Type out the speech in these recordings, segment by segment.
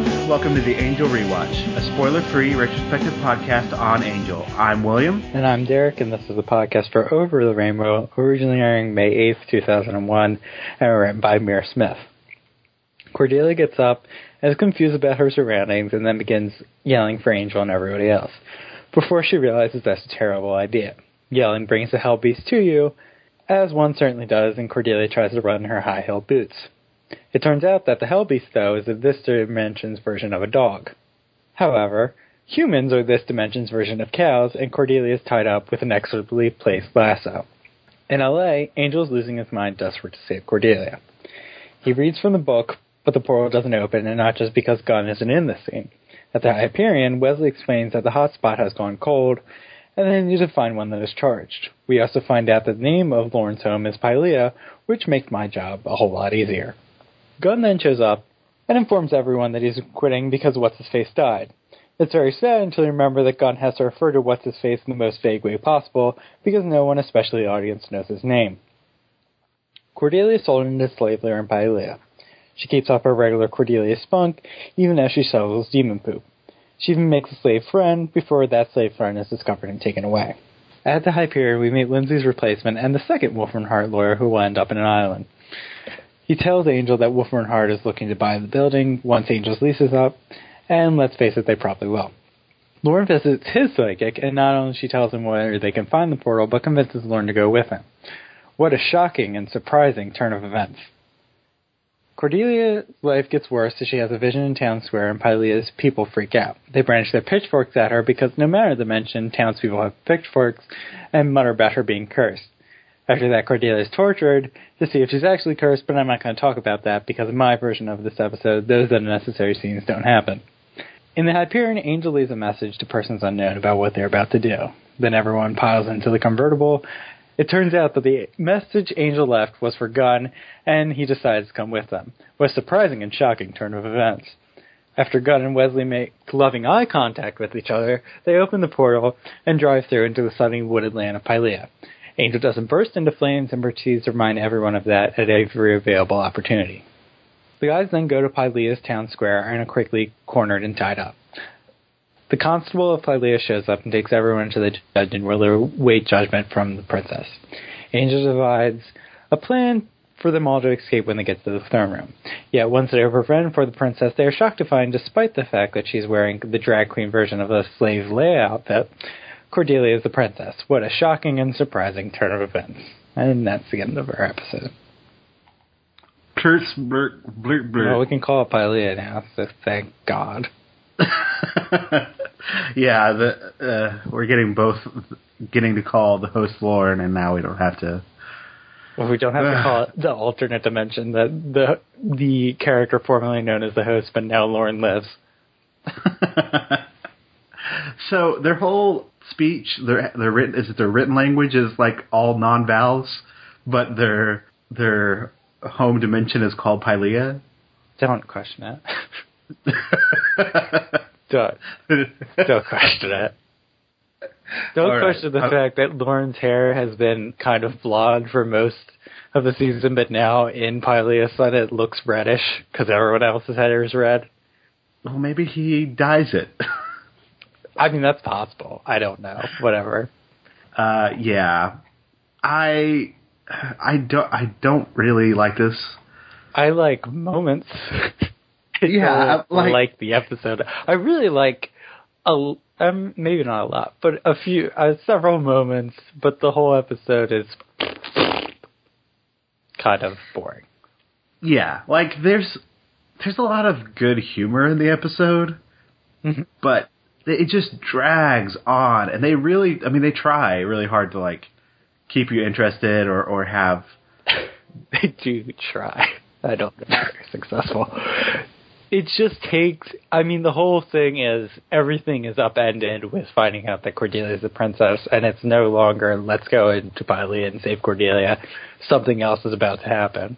Welcome to the Angel Rewatch, a spoiler-free retrospective podcast on Angel. I'm William. And I'm Derek, and this is a podcast for Over the Rainbow, originally airing May 8th, 2001, and written by Mira Smith. Cordelia gets up and is confused about her surroundings and then begins yelling for Angel and everybody else, before she realizes that's a terrible idea. Yelling brings the hell beast to you, as one certainly does, and Cordelia tries to run in her high-heeled boots. It turns out that the Hellbeast, though, is this dimension's version of a dog. However, humans are this dimension's version of cows, and Cordelia is tied up with an inexorably placed lasso. In L.A., Angel is losing his mind desperate to save Cordelia. He reads from the book, but the portal doesn't open, and not just because Gunn isn't in the scene. At the Hyperion, Wesley explains that the hotspot has gone cold, and they need to find one that is charged. We also find out that the name of Lauren's home is Pylea, which makes my job a whole lot easier. Gunn then shows up and informs everyone that he's quitting because What's-His-Face died. It's very sad until you remember that Gunn has to refer to What's-His-Face in the most vague way possible because no one, especially the audience, knows his name. Cordelia is sold into slavery in Pylea. She keeps up her regular Cordelia spunk even as she shovels demon poop. She even makes a slave friend before that slave friend is discovered and taken away. At the Hyperion, we meet Lindsay's replacement and the second Wolfram Hart lawyer who will end up in an island. He tells Angel that Wolfram Hart is looking to buy the building once Angel's lease is up, and let's face it, they probably will. Lauren visits his psychic, and not only she tells him where they can find the portal, but convinces Lauren to go with him. What a shocking and surprising turn of events. Cordelia's life gets worse as she has a vision in Town Square, and Pylea's people freak out. They branch their pitchforks at her because no matter the dimension, townspeople have pitchforks and mutter about her being cursed. After that, Cordelia is tortured to see if she's actually cursed, but I'm not going to talk about that because in my version of this episode, those unnecessary scenes don't happen. In the Hyperion, Angel leaves a message to persons unknown about what they're about to do. Then everyone piles into the convertible. It turns out that the message Angel left was for Gunn, and he decides to come with them. What a surprising and shocking turn of events. After Gunn and Wesley make loving eye contact with each other, they open the portal and drive through into the sunny wooded land of Pylea. Angel doesn't burst into flames and proceeds to remind everyone of that at every available opportunity. The guys then go to Pylea's town square and are quickly cornered and tied up. The constable of Pylea shows up and takes everyone to the judge and will await judgment from the princess. Angel divides a plan for them all to escape when they get to the throne room. Yet once they are prevented for the princess, they are shocked to find, despite the fact that she's wearing the drag queen version of a slave Leia outfit, Cordelia is the princess. What a shocking and surprising turn of events. And that's the end of our episode. Well, we can call it Pylea now, so thank God. Yeah, we're getting to call the host Lauren, and now we don't have to. Well, we don't have to call it the alternate dimension that the character formerly known as the host, but now Lauren lives. So their whole speech, their written language is like all non-vowels, but their home dimension is called Pylea. Don't question it. Don't question it. Don't question the fact that Lauren's hair has been kind of blonde for most of the season, but now in Pylea's Sun it looks reddish because everyone else's hair is red. Well, maybe he dyes it. I mean, that's possible. I don't know. Whatever. Yeah. I don't really like this. I like moments. Yeah, I like the episode. I really like maybe not a lot, but a few, several moments. But the whole episode is kind of boring. Yeah, like there's a lot of good humor in the episode, but it just drags on, and they try really hard to like keep you interested or have. They do try. I don't know if they're successful. It just takes, the whole thing is, everything is upended with finding out that Cordelia is a princess, and it's no longer, let's go into Pylea and save Cordelia. Something else is about to happen.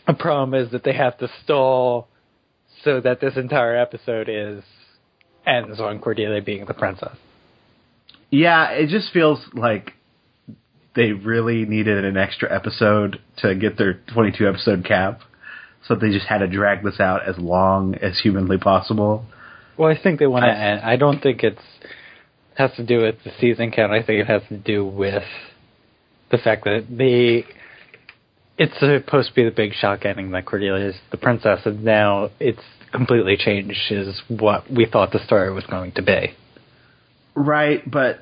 The problem is that they have to stall so that this entire episode ends on Cordelia being the princess. Yeah, it just feels like they really needed an extra episode to get their 22-episode cap. so they just had to drag this out as long as humanly possible. Well, I think they want to end. I don't think it has to do with the season count. I think it has to do with the fact that it's supposed to be the big shock ending that Cordelia is the princess, and now it's completely changed is what we thought the story was going to be. Right, but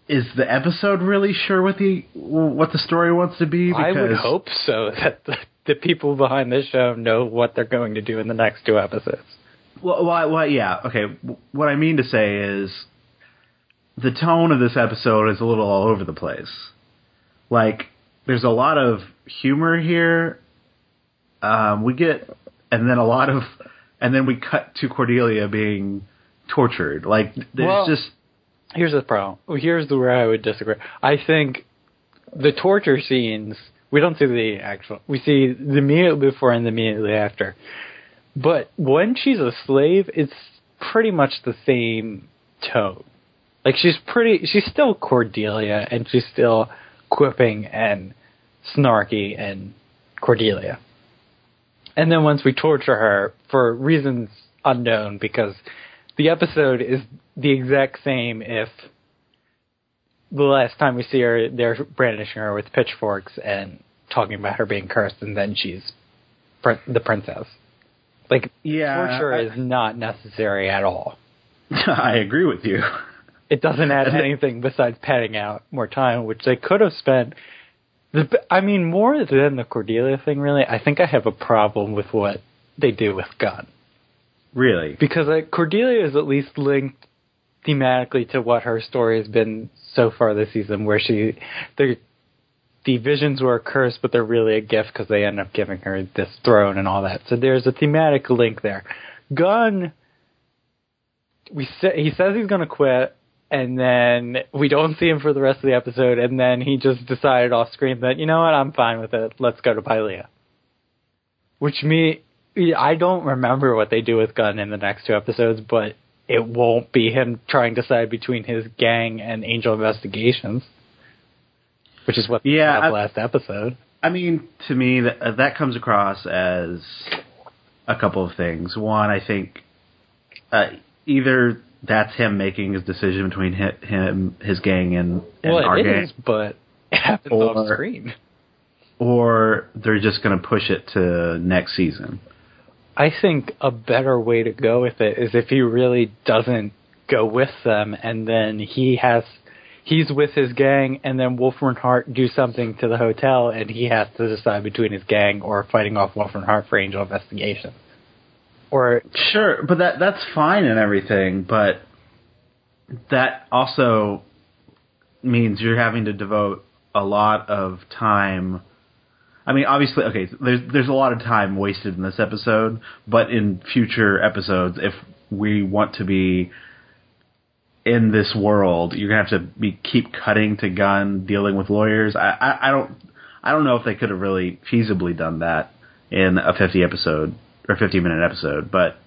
is the episode really sure what the story wants to be? Because I would hope so, that the people behind this show know what they're going to do in the next 2 episodes. Well, yeah, okay. What I mean to say is the tone of this episode is a little all over the place. Like, there's a lot of humor here. And then we cut to Cordelia being tortured. Like, here's the problem. Here's where I would disagree. I think the torture scenes, we don't see we see the immediately before and the immediately after. But when she's a slave, it's pretty much the same tone. Like, she's still Cordelia, and she's still quipping and snarky and Cordelia. And then once we torture her for reasons unknown, because the episode is the exact same if the last time we see her, they're brandishing her with pitchforks and talking about her being cursed, and then she's the princess. Like, torture is not necessary at all. I agree with you. It doesn't add anything besides padding out more time, which they could have spent. More than the Cordelia thing, really, I think I have a problem with what they do with Gunn. Really? Because Cordelia is at least linked thematically to what her story has been so far this season, where the visions were a curse, but they're really a gift because they end up giving her this throne and all that. So there's a thematic link there. Gunn, he says he's going to quit, and then we don't see him for the rest of the episode, and then he just decided off screen that, you know what, I'm fine with it. Let's go to Pylea. I don't remember what they do with Gunn in the next 2 episodes, but it won't be him trying to decide between his gang and Angel Investigations, which is what last episode. I mean, to me, that comes across as a couple of things. One, I think either that's him making his decision between his gang and our gang. It is, but it happens off screen. Or they're just going to push it to next season. I think a better way to go with it is if he really doesn't go with them, and then he's with his gang, and then Wolfram and Hart do something to the hotel, and he has to decide between his gang or fighting off Wolfram and Hart for Angel Investigation. Or sure, but that's fine and everything, but that also means you're having to devote a lot of time. I mean, obviously, okay, there's a lot of time wasted in this episode, but in future episodes, if we want to be in this world, you're gonna have to keep cutting to Gunn dealing with lawyers. I don't know if they could have really feasibly done that in a 50-episode or 50-minute episode, but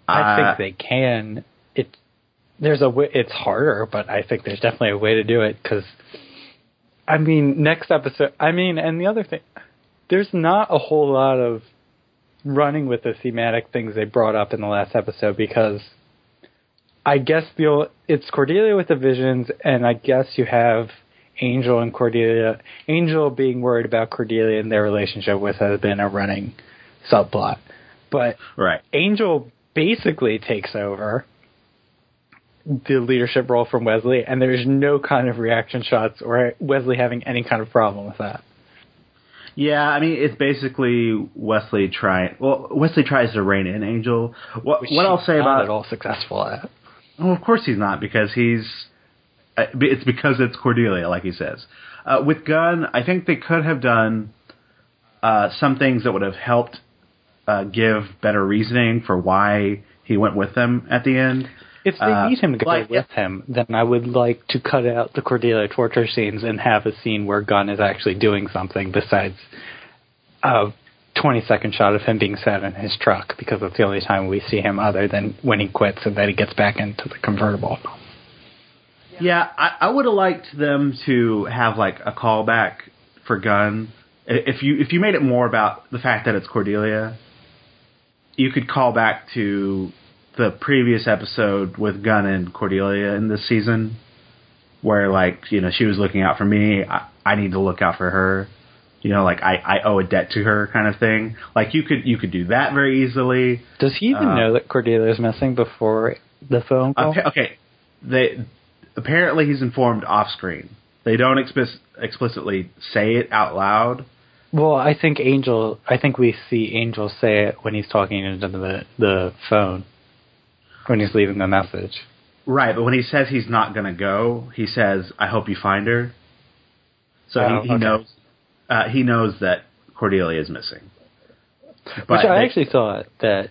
I think they can. There's a way. It's harder, but I think there's definitely a way to do it because. Next episode, and the other thing, there's not a whole lot of running with the thematic things they brought up in the last episode because I guess it's Cordelia with the visions, and I guess you have Angel and Cordelia. Angel being worried about Cordelia and their relationship with has been a running subplot. But right. Angel basically takes over the leadership role from Wesley, and there's no kind of reaction shots or Wesley having any kind of problem with that. Yeah, it's basically Wesley tries to rein in Angel. What I'll say about not at all successful at. Well, of course he's not, because it's because it's Cordelia, like he says. With Gunn, I think they could have done some things that would have helped give better reasoning for why he went with them at the end. If they need him to go with him, then I would like to cut out the Cordelia torture scenes and have a scene where Gunn is actually doing something besides a 20-second shot of him being sat in his truck, because that's the only time we see him other than when he quits and then he gets back into the convertible. Yeah, I would have liked them to have a callback for Gunn if you made it more about the fact that it's Cordelia, you could call back to the previous episode with Gunn and Cordelia in this season, where like she was looking out for me. I need to look out for her. Like I owe a debt to her kind of thing. Like you could do that very easily. Does he even know that Cordelia's missing before the phone call? Okay. Apparently he's informed off screen. They don't explicitly say it out loud. Well, I think we see Angel say it when he's talking into the phone, when he's leaving the message. Right, but when he says he's not going to go, he says, "I hope you find her." So he knows. He knows that Cordelia is missing. Which I actually thought that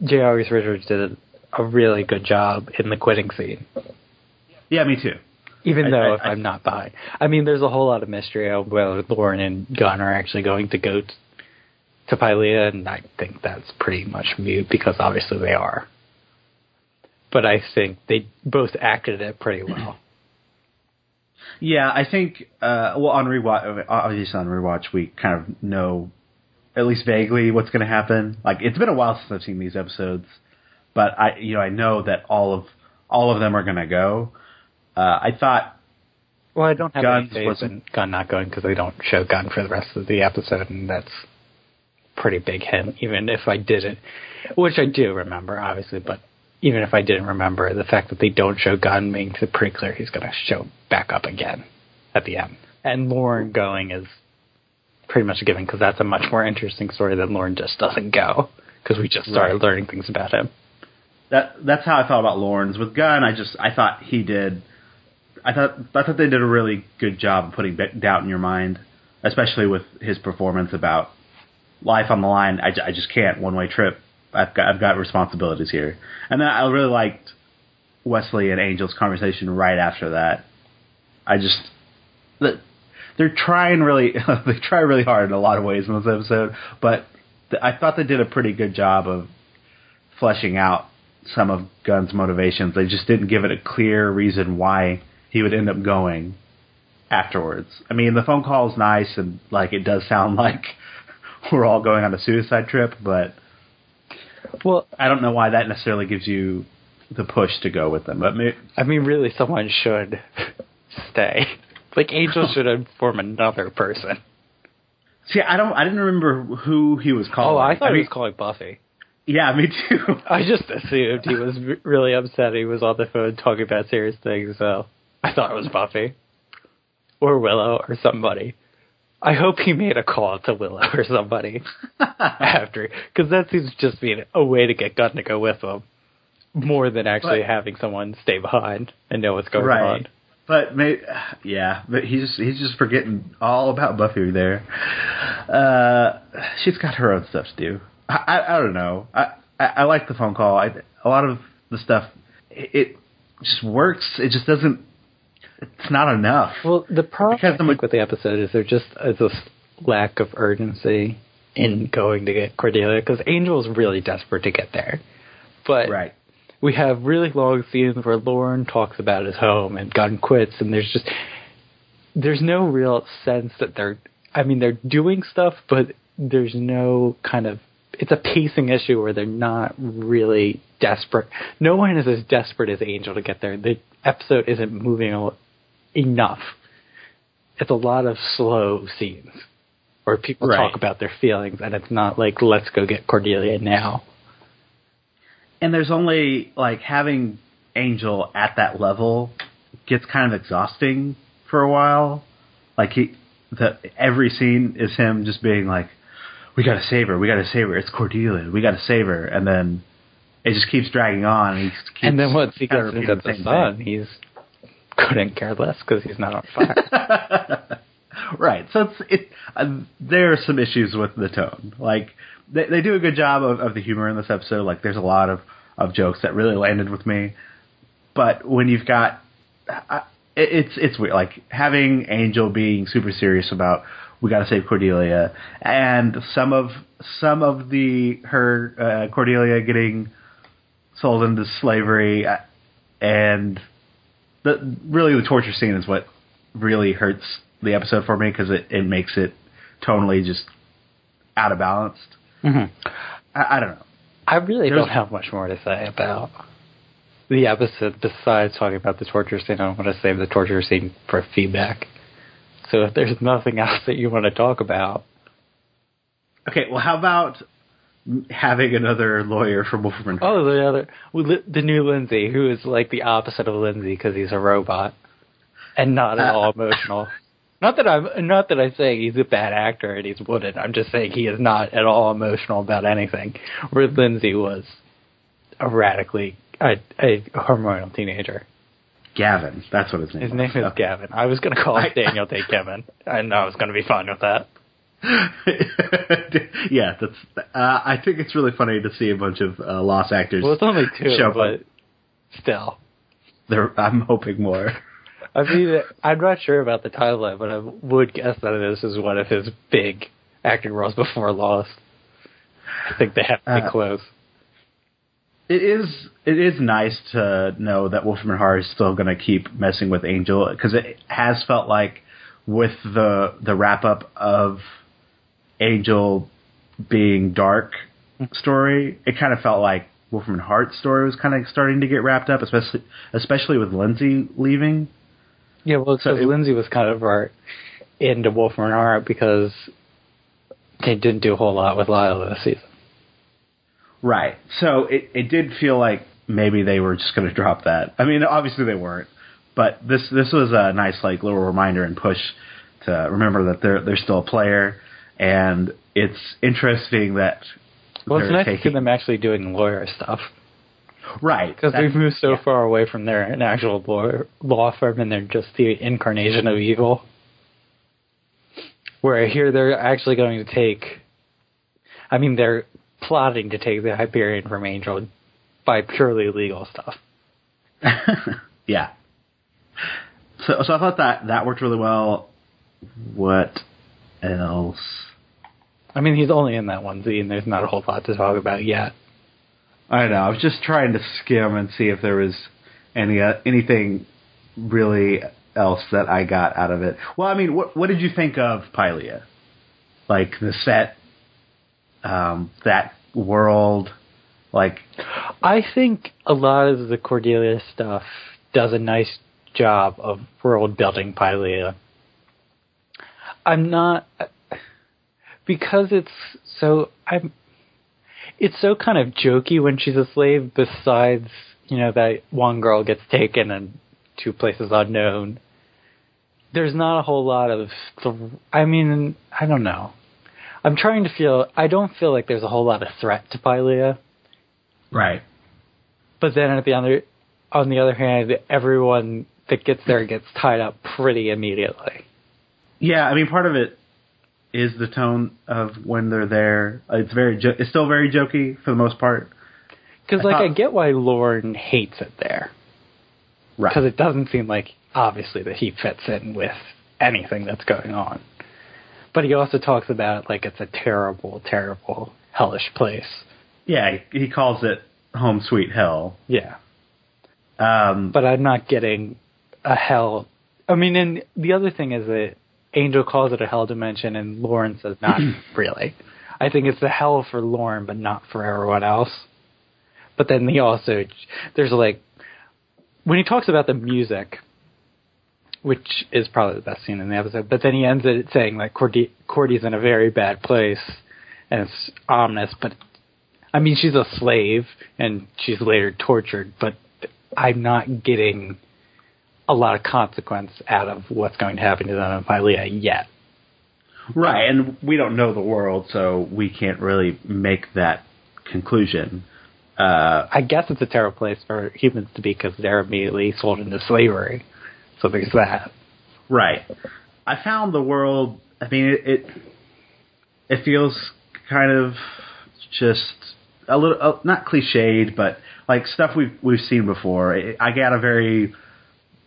J.R. Reese Richards did a really good job in the quitting scene. Yeah, me too. Even though I'm not buying. I mean, there's a whole lot of mystery of whether Lauren and Gunn are actually going to go to Pylea, and I think that's pretty much moot because obviously they are. But I think they both acted it pretty well. Yeah, I think, on Rewatch, obviously on Rewatch, we kind of know at least vaguely what's going to happen. Like, it's been a while since I've seen these episodes, but I know that all of them are going to go. I thought. Well, I don't have any faith in Gunn not going because they don't show Gunn for the rest of the episode, and that's pretty big hint. Even if I didn't, which I do remember, obviously, but even if I didn't remember, the fact that they don't show Gunn makes it pretty clear he's going to show back up again at the end. And Lauren going is pretty much a given because that's a much more interesting story than Lauren just doesn't go because we just started learning things about him. That's how I felt about Lauren's. With Gunn, I thought he did. I thought they did a really good job of putting doubt in your mind, especially with his performance about life on the line. I just can't one-way trip. I've got responsibilities here. And then I really liked Wesley and Angel's conversation right after that. They're trying really they try really hard in a lot of ways in this episode, but I thought they did a pretty good job of fleshing out some of Gunn's motivations. They just didn't give it a clear reason why he would end up going afterwards. I mean, the phone call is nice and like it does sound like we're all going on a suicide trip, but I don't know why that necessarily gives you the push to go with them. But really, someone should stay. Like Angel should inform another person. See, I didn't remember who he was calling. Oh, I thought he was calling Buffy. Yeah, me too. I just assumed he was really upset. He was on the phone talking about serious things, so I thought it was Buffy or Willow or somebody. I hope he made a call to Willow or somebody after, because that seems just being a way to get Gunn to go with him more than actually having someone stay behind and know what's going on. But but he's just forgetting all about Buffy there. She's got her own stuff to do. I don't know. I like the phone call. A lot of the stuff it just works. It just doesn't. It's not enough. Well, the problem with the episode is there just is a lack of urgency in going to get Cordelia because Angel's really desperate to get there. But we have really long scenes where Lauren talks about his home and Gunn quits, and there's no real sense that they're doing stuff, but there's no kind of, it's a pacing issue where they're not really desperate. No one is as desperate as Angel to get there. The episode isn't moving enough. It's a lot of slow scenes where people talk about their feelings, and it's not like, let's go get Cordelia now. And there's only, like, having Angel at that level gets kind of exhausting for a while. Like, every scene is him just being like, we gotta save her, it's Cordelia, we gotta save her, and then it just keeps dragging on. And then once he gets into the sun, he's couldn't care less because he's not on fire. Right. So there are some issues with the tone. Like they do a good job of the humor in this episode. Like there's a lot of jokes that really landed with me. But when you've got it's weird. Like having Angel being super serious about we got to save Cordelia, and some of her Cordelia getting sold into slavery, and the torture scene is what really hurts the episode for me because it makes it tonally just out of balance. Mm-hmm. I don't know. I really don't have much more to say about the episode besides talking about the torture scene. I want to save the torture scene for feedback. So if there's nothing else that you want to talk about. Okay, well, how about having another lawyer from Wolfram and Hart? The new Lindsay, who is like the opposite of Lindsay because he's a robot and not at all emotional. Not that I say he's a bad actor and he's wooden. I'm just saying he is not at all emotional about anything. Where Lindsay was a hormonal teenager. Gavin, that's what his name was. His name is Gavin. I was going to call him Daniel Day Kevin. I know I was going to be fine with that. Yeah, that's. I think it's really funny to see a bunch of lost actors. Well, it's only two, but still. I'm hoping more. I mean, I'm not sure about the timeline, but I would guess that this is one of his big acting roles before Lost. I think they have to be close. It is nice to know that Wolfram and Hart is still going to keep messing with Angel, because it has felt like with the wrap up of Angel being dark story, it kind of felt like Wolfram and Hart's story was kind of starting to get wrapped up, especially with Lindsay leaving. Yeah, well, because Lindsay was kind of into Wolfram and Hart because they didn't do a whole lot with Lyle this season. Right. So it did feel like maybe they were just going to drop that. I mean, obviously they weren't, but this was a nice like little reminder and push to remember that they're still a player, and it's interesting that. Well, it's nice to see them actually doing lawyer stuff. Right. Because we've moved so far away from they're an actual law firm and they're just the incarnation of evil. Where here they're actually going to take... I mean, they're plotting to take the Hyperion from Angel by purely legal stuff. Yeah. So I thought that worked really well. What else? I mean, he's only in that one scene. There's not a whole lot to talk about yet. I know. I was just trying to skim and see if there was anything really else that I got out of it. Well, I mean, what did you think of Pylea? Like the set, that world, like. I think a lot of the Cordelia stuff does a nice job of world building Pylea. I'm not, because it's so kind of jokey when she's a slave, besides, that one girl gets taken and to places unknown. There's not a whole lot of, I don't know. I don't feel like there's a whole lot of threat to Pylea. Right. But then on the other hand, everyone that gets there gets tied up pretty immediately. Yeah, I mean, part of it is the tone of when they're there. It's still very jokey for the most part. Because I get why Lorne hates it there. Right. Because it doesn't seem like, obviously, that he fits in with anything that's going on. But he also talks about it like it's a terrible, terrible, hellish place. Yeah, he calls it home sweet hell. Yeah. But I'm not getting a hell. I mean, and the other thing is that Angel calls it a hell dimension, and Lorne says not really. I think it's the hell for Lorne, but not for everyone else. But then there's like, when he talks about the music, which is probably the best scene in the episode, but then he ends it saying like Cordy's in a very bad place, and it's ominous, but I mean, she's a slave, and she's later tortured, but I'm not getting a lot of consequence out of what's going to happen to them in Pylea yet. Right, and we don't know the world, so we can't really make that conclusion. I guess it's a terrible place for humans to be because they're immediately sold into slavery. So there's that. Right. I found the world, I mean, it feels kind of just a little, not cliched, but like stuff we've seen before. I got a very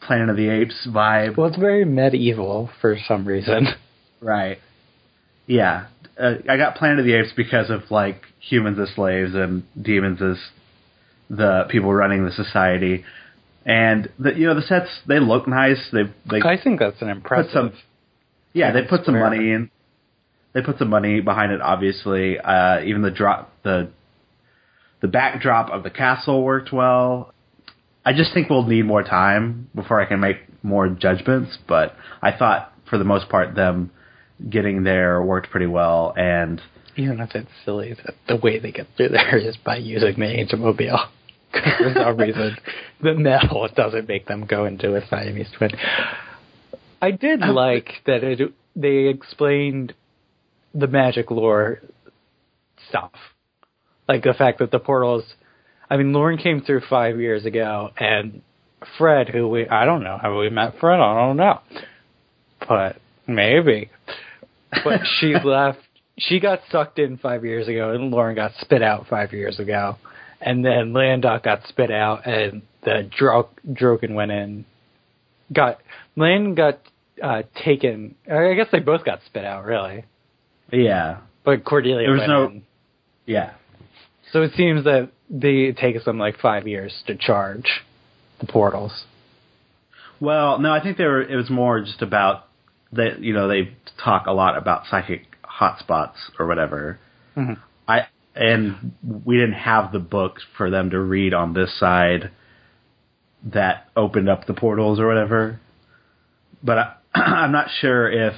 Planet of the Apes vibe. Well, it's very medieval for some reason. Right. Yeah. I got Planet of the Apes because of like humans as slaves and demons as the people running the society. And the sets, they look nice. They I think that's an impressive. they put some money in. They put some money behind it, obviously. Even the backdrop of the castle worked well. I just think we'll need more time before I can make more judgments, but I thought, for the most part, them getting there worked pretty well. And even if it's silly that the way they get through there is by using the Ancient Mobile. Because for some reason, the metal doesn't make them go into a Siamese twin. I did like that they explained the magic lore stuff. Like the fact that the portals... I mean, Lauren came through 5 years ago, and Fred, I don't know how we met Fred, I don't know. But maybe. But she left... She got sucked in 5 years ago, and Lauren got spit out 5 years ago. And then Landok got spit out, and the Droken went in. Landon got taken... I guess they both got spit out, really. Yeah. But Cordelia went in. Yeah. So it seems that it takes them like 5 years to charge the portals. Well, no, I think it was more just about that. They talk a lot about psychic hotspots or whatever. Mm-hmm. And we didn't have the books for them to read on this side that opened up the portals or whatever. But I'm not sure if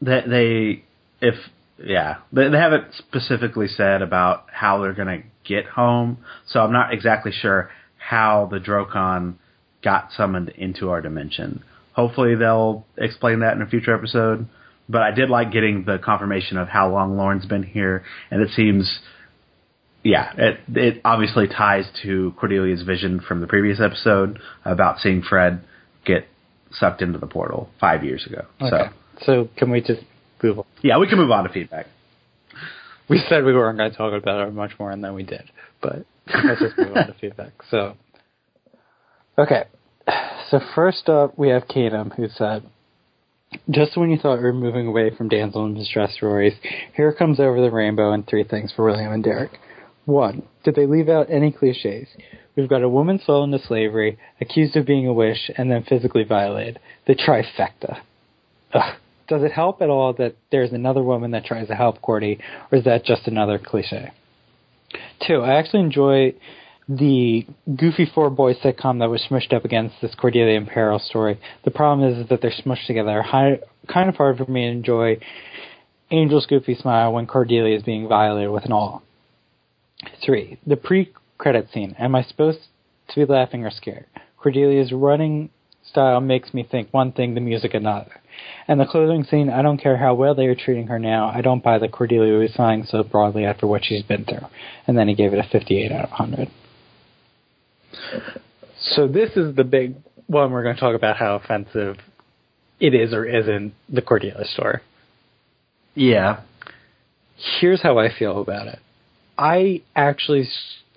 they haven't specifically said about how they're going to get home. So I'm not exactly sure how the Drokon got summoned into our dimension. Hopefully they'll explain that in a future episode. But I did like getting the confirmation of how long Lauren's been here, and it seems, it obviously ties to Cordelia's vision from the previous episode about seeing Fred get sucked into the portal 5 years ago. Okay. So can we just move on? Yeah, we can move on to feedback. We said we weren't going to talk about it much more, and then we did. But let's just move on to feedback. So, okay. So first up, we have Kanem, who said, just when you thought we were moving away from damsel in distress stories, here comes Over the Rainbow and 3 things for William and Derek. 1. Did they leave out any cliches? We've got a woman sold into slavery, accused of being a witch, and then physically violated. The trifecta. Ugh. Does it help at all that there's another woman that tries to help Cordy, or is that just another cliche? 2. I actually enjoy the goofy 4-boy sitcom that was smushed up against this Cordelia and Peril story. The problem is that they're smushed together. Kind of hard for me to enjoy Angel's goofy smile when Cordelia is being violated with an awl. 3. The pre-credit scene. Am I supposed to be laughing or scared? Cordelia's running style makes me think one thing, the music another. And the clothing scene, I don't care how well they are treating her now. I don't buy that Cordelia is sighing so broadly after what she's been through. And then he gave it a 58 out of 100. So this is the big one. We're going to talk about how offensive it is or isn't the Cordelia story. Yeah. Here's how I feel about it. I actually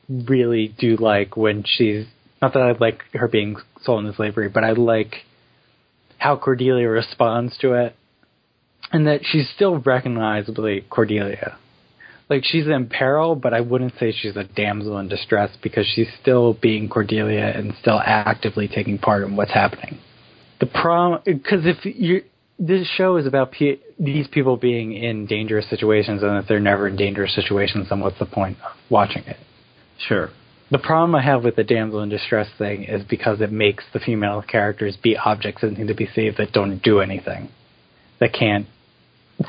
really do like when she's... Not that I like her being sold into slavery, but I like how Cordelia responds to it. And that she's still recognizably Cordelia. Like, she's in peril, but I wouldn't say she's a damsel in distress because she's still being Cordelia and still actively taking part in what's happening. The problem... Because this show is about these people being in dangerous situations, and if they're never in dangerous situations, then what's the point of watching it? Sure. The problem I have with the damsel in distress thing is because it makes the female characters be objects that need to be saved that don't do anything, that can't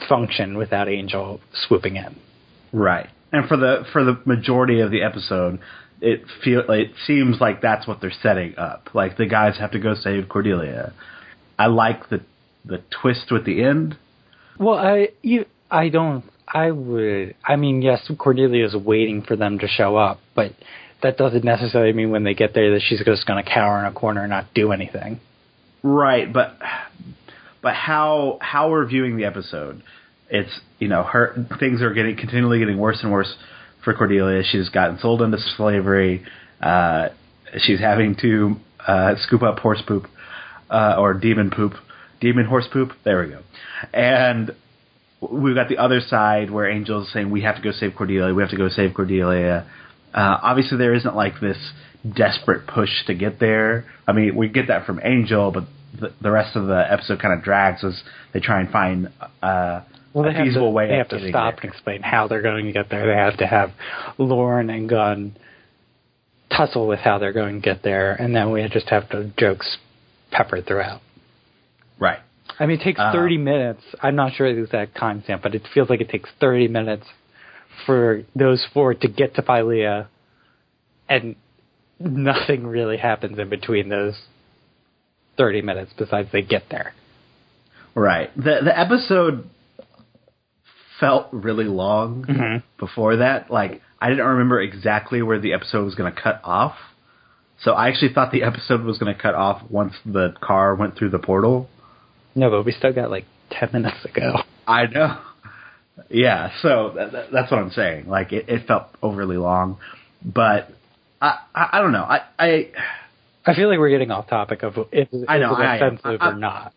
function without Angel swooping in. Right. And for the majority of the episode, it seems like that's what they're setting up. Like, the guys have to go save Cordelia. I like the twist with the end. Well, yes, Cordelia is waiting for them to show up, but that doesn't necessarily mean when they get there that she's just going to cower in a corner and not do anything. Right, but how we're viewing the episode, it's, her things are continually getting worse and worse for Cordelia. She's gotten sold into slavery. She's having to scoop up horse poop or demon horse poop. There we go. And we've got the other side where Angel's saying we have to go save Cordelia. We have to go save Cordelia. Obviously, there isn't like this desperate push to get there. I mean, we get that from Angel, but the rest of the episode kind of drags as they try and find a feasible way. They have to stop and explain how they're going to get there. They have to have Lauren and Gunn tussle with how they're going to get there, and then we just have the jokes peppered throughout. Right. I mean, it takes 30 minutes. I'm not sure the exact timestamp, but it feels like it takes 30 minutes for those four to get to Philea, and nothing really happens in between those 30 minutes besides they get there. Right. The episode felt really long before that. Like, I didn't remember exactly where the episode was going to cut off. So I actually thought the episode was going to cut off once the car went through the portal. No, but we still got like 10 minutes ago. I know. Yeah, so that's what I'm saying. Like, it felt overly long. But I don't know. I feel like we're getting off topic of if it's offensive or not.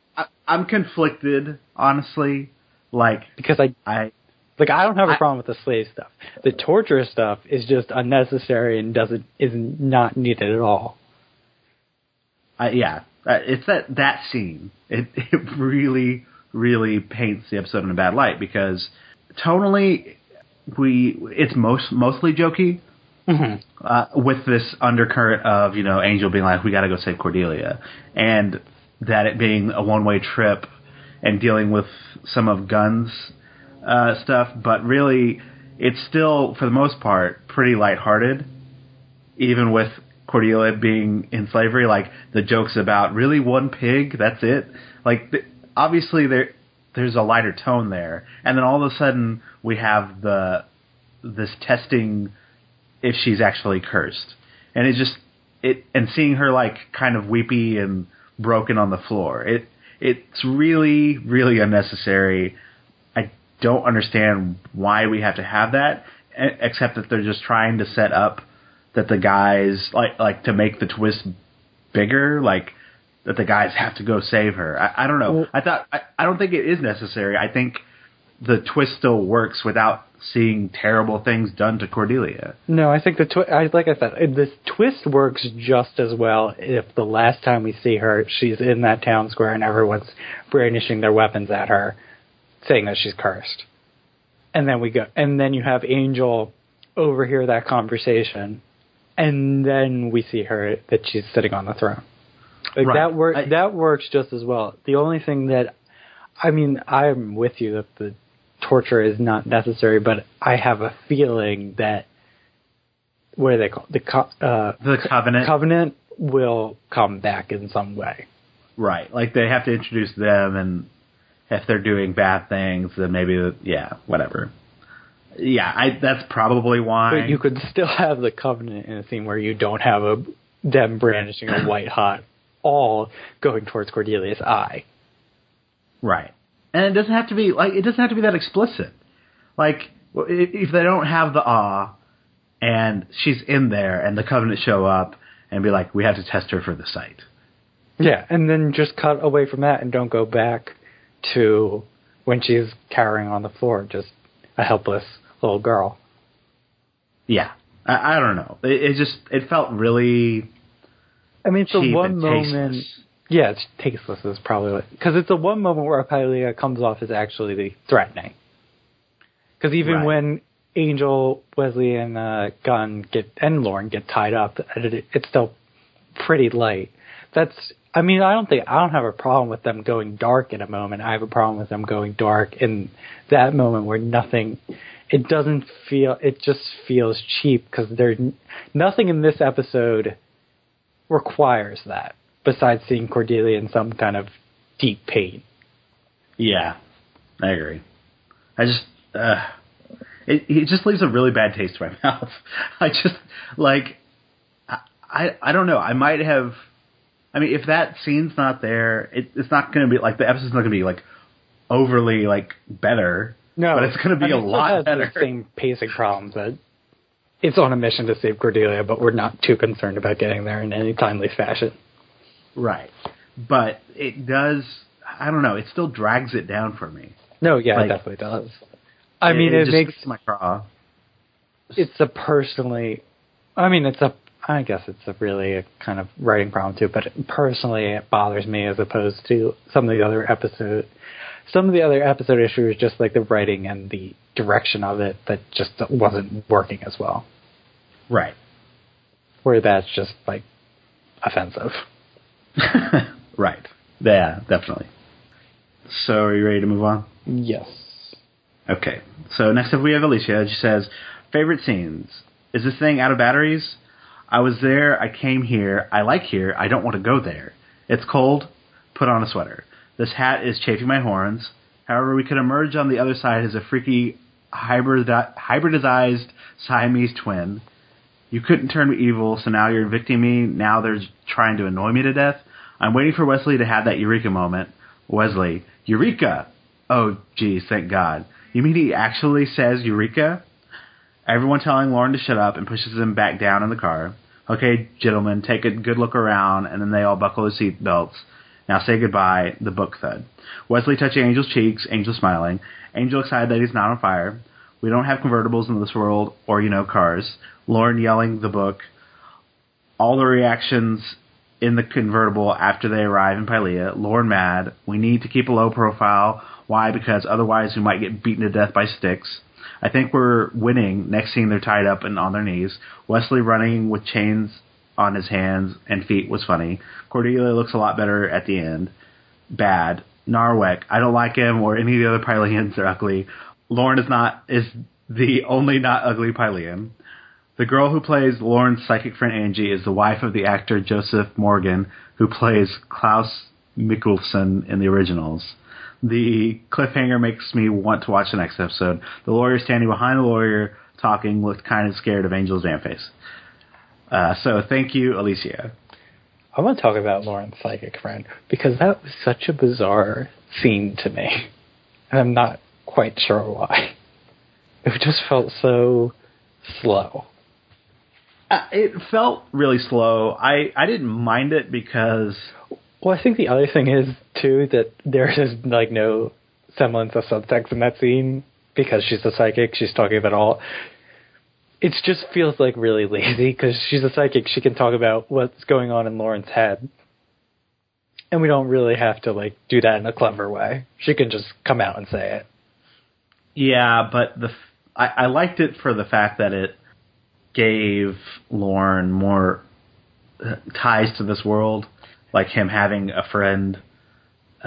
I'm conflicted, honestly. Like, because I don't have a problem with the slave stuff. The torture stuff is just unnecessary and is not needed at all. It's that scene. It really, really paints the episode in a bad light because tonally, it's mostly jokey. With this undercurrent of, Angel being like, we got to go save Cordelia, and that it being a one-way trip and dealing with some of Gunn's stuff, but really it's still, for the most part, pretty lighthearted, even with Cordelia being in slavery. Like, the jokes about, really, one pig, that's it? Like, obviously there's a lighter tone there, and then all of a sudden we have this testing if she's actually cursed. And and seeing her like kind of weepy and broken on the floor. It's really, really unnecessary. I don't understand why we have to have that, except that they're just trying to set up that the guys like to make the twist bigger, like that the guys have to go save her. I don't know. I don't think it is necessary. I think the twist still works without seeing terrible things done to Cordelia. No, I think like I said, the twist works just as well if the last time we see her, she's in that town square and everyone's brandishing their weapons at her, saying that she's cursed. And then you have Angel overhear that conversation, and then we see her that she's sitting on the throne. Like, right. That works just as well. The only thing that, I mean, I'm with you that the torture is not necessary, but I have a feeling that what are they called? The Covenant. Covenant will come back in some way. Right. Like, they have to introduce them, and if they're doing bad things, then maybe, whatever. Yeah, that's probably why. But you could still have the Covenant in a scene where you don't have them brandishing a white hot all going towards Cordelia's eye. Right. And it doesn't have to be that explicit. Like, if they don't have the awe and she's in there and the Covenant show up and be like, we have to test her for the sight. Yeah, and then just cut away from that and don't go back to when she's cowering on the floor, just a helpless little girl. Yeah. I don't know. It felt really, I mean, it's the one moment. Tasteless. Yeah, it's tasteless is probably because it's the one moment where Philea comes off as actually threatening. Because even when Angel, Wesley, and Gunn and Lauren get tied up, it's still pretty light. I don't have a problem with them going dark in a moment. I have a problem with them going dark in that moment where it just feels cheap because there's nothing in this episode requires that. Besides seeing Cordelia in some kind of deep pain. Yeah, I agree. It just leaves a really bad taste in my mouth. I don't know. I might have. I mean, if that scene's not there, it's not going to be like the episode's not going to be like overly like better. No, but it's going to be a lot better. The same pacing problems that it's on a mission to save Cordelia, but we're not too concerned about getting there in any timely fashion. Right. But it does, I don't know, it still drags it down for me. No, yeah, it definitely does. I mean, it makes my craw. I guess it's really a kind of writing problem too, but personally it bothers me as opposed to some of the other episodes. some of the other episode issues, just like the writing and the direction of it, that just wasn't working as well. Right. Where that's just, like, offensive. Right. Yeah, definitely. So are you ready to move on? Yes. Okay. So next up we have Alicia. She says, favorite scenes. Is this thing out of batteries? I was there. I came here. I like here. I don't want to go there. It's cold. Put on a sweater. This hat is chafing my horns. However, we could emerge on the other side as a freaky hybridized Siamese twin. You couldn't turn me evil, so now you're evicting me. Now they're trying to annoy me to death. I'm waiting for Wesley to have that Eureka moment. Wesley. Eureka! Oh, geez, thank God. You mean he actually says Eureka? Everyone telling Lauren to shut up and pushes him back down in the car. Okay, gentlemen, take a good look around, and then they all buckle their seat belts. Now say goodbye, the book thud. Wesley touching Angel's cheeks, Angel smiling. Angel excited that he's not on fire. We don't have convertibles in this world, or, cars. Lauren yelling the book. All the reactions in the convertible after they arrive in Pylea. Lauren mad. We need to keep a low profile. Why? Because otherwise we might get beaten to death by sticks. I think we're winning. Next scene, they're tied up and on their knees. Wesley running with chains on his hands and feet was funny. Cordelia looks a lot better at the end. Bad. Narwek. I don't like him or any of the other Pyleans. They're ugly. Lauren is the only not ugly Pylean. The girl who plays Lauren's psychic friend Angie is the wife of the actor Joseph Morgan, who plays Klaus Mikkelsen in the originals. The cliffhanger makes me want to watch the next episode. The lawyer standing behind the lawyer talking looked kind of scared of Angel's damn face. So thank you, Alicia. I want to talk about Lauren's psychic friend, because that was such a bizarre scene to me. And I'm not quite sure why. It just felt so slow. It felt really slow. I didn't mind it because... Well, I think the other thing is, too, that there is, like, no semblance of subtext in that scene. Because she's a psychic, she's talking about all... It just feels, like, really lazy, because she's a psychic. She can talk about what's going on in Lauren's head. And we don't really have to, like, do that in a clever way. She can just come out and say it. Yeah, but I liked it for the fact that it gave Lauren more ties to this world. Like him having a friend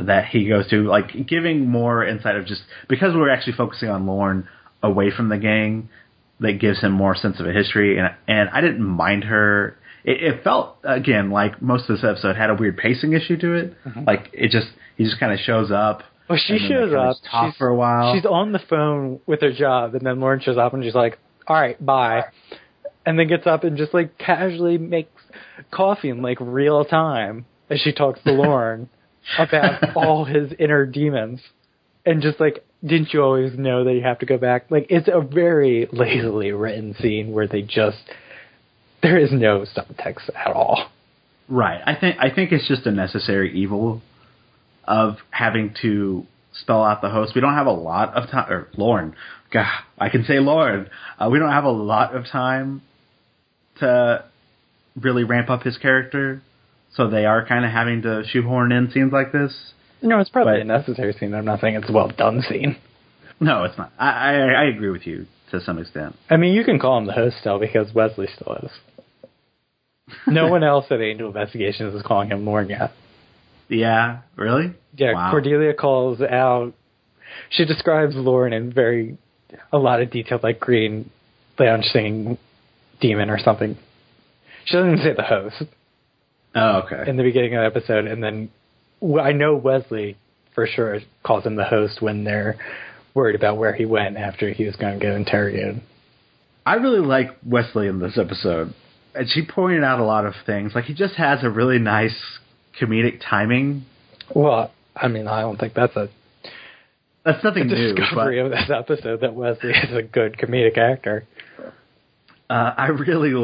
that he goes to, like giving more insight of just, because we're actually focusing on Lauren away from the gang, that gives him more sense of a history. And I didn't mind her. It felt, again, like most of this episode had a weird pacing issue to it. Mm-hmm. Like he just kind of shows up. Well, she shows up. Talk for a while. She's on the phone with her job, and then Lauren shows up and she's like, all right, bye. And then gets up and just like casually makes coffee in like real time as she talks to Lauren about all his inner demons. And just like, didn't you always know that you have to go back? Like, it's a very lazily written scene where there is no subtext at all. Right. I think it's just a necessary evil of having to spell out the host. We don't have a lot of time, or Lauren. God, I can say Lauren. We don't have a lot of time to really ramp up his character. So they are kind of having to shoehorn in scenes like this. No, it's probably a necessary scene. I'm not saying it's a well-done scene. No, it's not. I agree with you to some extent. I mean, you can call him the host still, because Wesley still is. No one else at Angel Investigations is calling him Lauren yet. Yeah, really? Yeah, wow. Cordelia calls out... She describes Lauren in a lot of detail, like green lounge singing demon or something. She doesn't even say the host. Oh, okay. In the beginning of the episode, and then I know Wesley for sure calls him the host when they're worried about where he went after he was going to get interrogated. I really like Wesley in this episode. And she pointed out a lot of things. Like, he just has a really nice comedic timing. Well, I mean, I don't think that's nothing new. Discovery of this episode that Wesley is a good comedic actor. I really do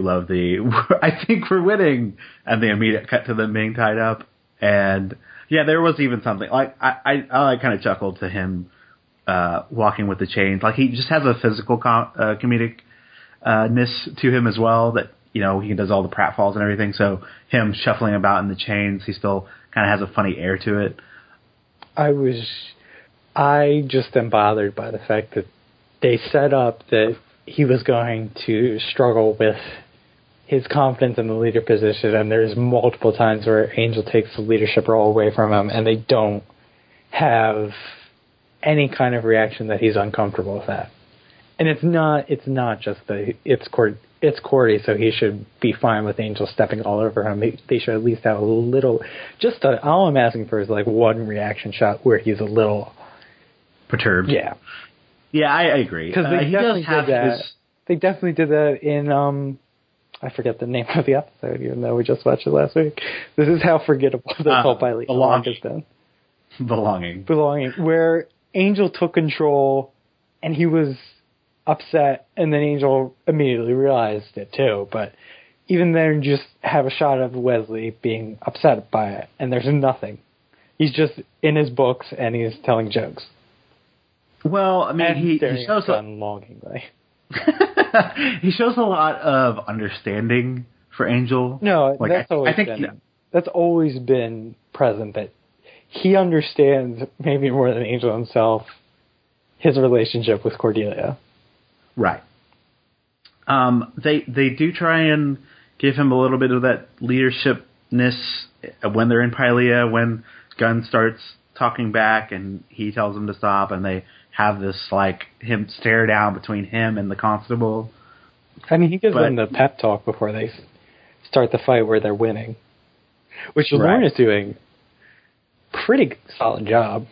love I think we're winning, and the immediate cut to them being tied up. And yeah, there was even something like I kind of chuckled to him walking with the chains. Like, he just has a physical comedic ness to him as well, that he does all the pratfalls and everything. So him shuffling about in the chains, he still kind of has a funny air to it. I just am bothered by the fact that they set up that he was going to struggle with his confidence in the leader position, and there's multiple times where Angel takes the leadership role away from him, and they don't have any kind of reaction that he's uncomfortable with that. And it's not just that it's Cordy, so he should be fine with Angel stepping all over him. They should at least have a little, all I'm asking for is like one reaction shot where he's a little perturbed. Yeah. Yeah, I agree. Because they definitely did that. They definitely did that in, I forget the name of the episode, even though we just watched it last week. This is how forgettable this whole pilot has been. Belonging, where Angel took control, and he was upset, and then Angel immediately realized it too. But even then, just have a shot of Wesley being upset by it, and there's nothing. He's just in his books, and he's telling jokes. Well, I mean, he shows longingly. He shows a lot of understanding for Angel. No, like, that's always been present. That he understands maybe more than Angel himself his relationship with Cordelia. Right. They do try and give him a little bit of that leadershipness when they're in Pylea, when Gunn starts talking back and he tells him to stop, and they have this, like, him stare down between him and the constable. I mean, he gives them the pep talk before they start the fight where they're winning, which Lauren is doing a pretty solid job.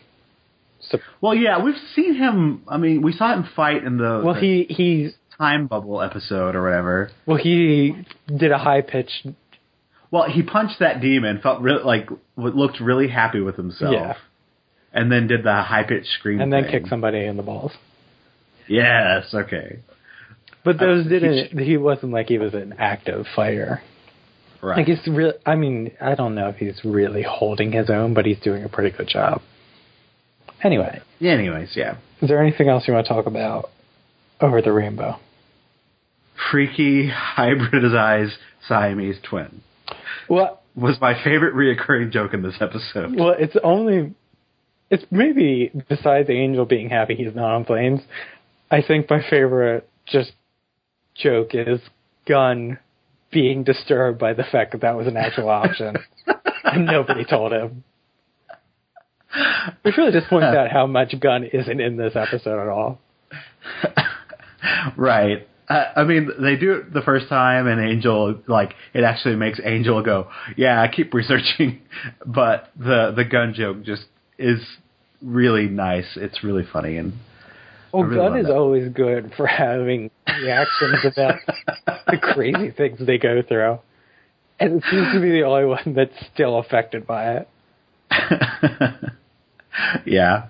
So, well, yeah, we've seen him. I mean, we saw him fight in the he's time bubble episode or whatever. Well, he did a high pitch. Well, he punched that demon. Looked really happy with himself. Yeah. And then did the high pitched scream and then thing. kicked somebody in the balls. Yes. Okay. But those he wasn't like he was an active fighter. Right. Like it's real. I mean, I don't know if he's really holding his own, but he's doing a pretty good job. Anyway. Anyways, yeah. Is there anything else you want to talk about over the rainbow? Freaky, hybridized Siamese twin. What was my favorite reoccurring joke in this episode? Well, it's maybe, besides Angel being happy he's not on planes, I think my favorite joke is Gunn being disturbed by the fact that was an actual option. And nobody told him. Which really just points out how much Gunn isn't in this episode at all. Right. I mean, they do it the first time, and Angel, it actually makes Angel go, yeah, I keep researching. But the Gunn joke just is really nice. It's really funny. And Gunn is always good for having reactions about the crazy things they go through. And it seems to be the only one that's still affected by it. Yeah.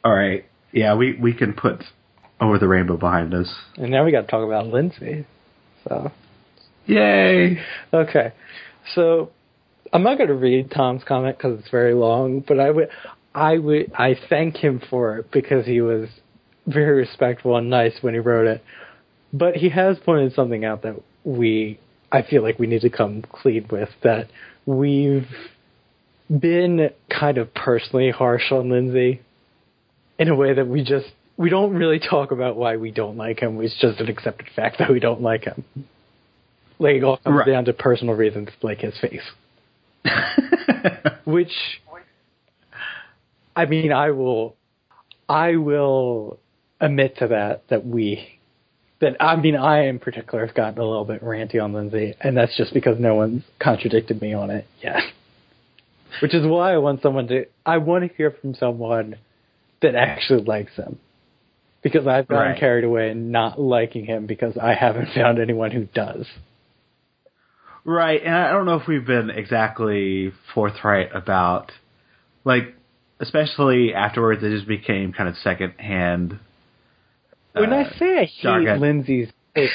All right. Yeah, we can put Over the Rainbow behind us. And now we got to talk about Lindsay. So, yay! Okay, so I'm not going to read Tom's comment because it's very long, but I thank him for it because he was very respectful and nice when he wrote it. But he has pointed something out that I feel like we need to come clean with, that we've been kind of personally harsh on Lindsay in a way that we don't really talk about why we don't like him. It's just an accepted fact that we don't like him. Like, it all comes down to personal reasons, like his face. Which, I mean, I will admit to that I in particular have gotten a little bit ranty on Lindsay, and that's just because no one's contradicted me on it yet. Which is why I want to hear from someone that actually likes him. Because I've gotten carried away in not liking him because I haven't found anyone who does. Right, and I don't know if we've been exactly forthright about, especially afterwards, it just became kind of secondhand. When I say I hate Lindsay's face,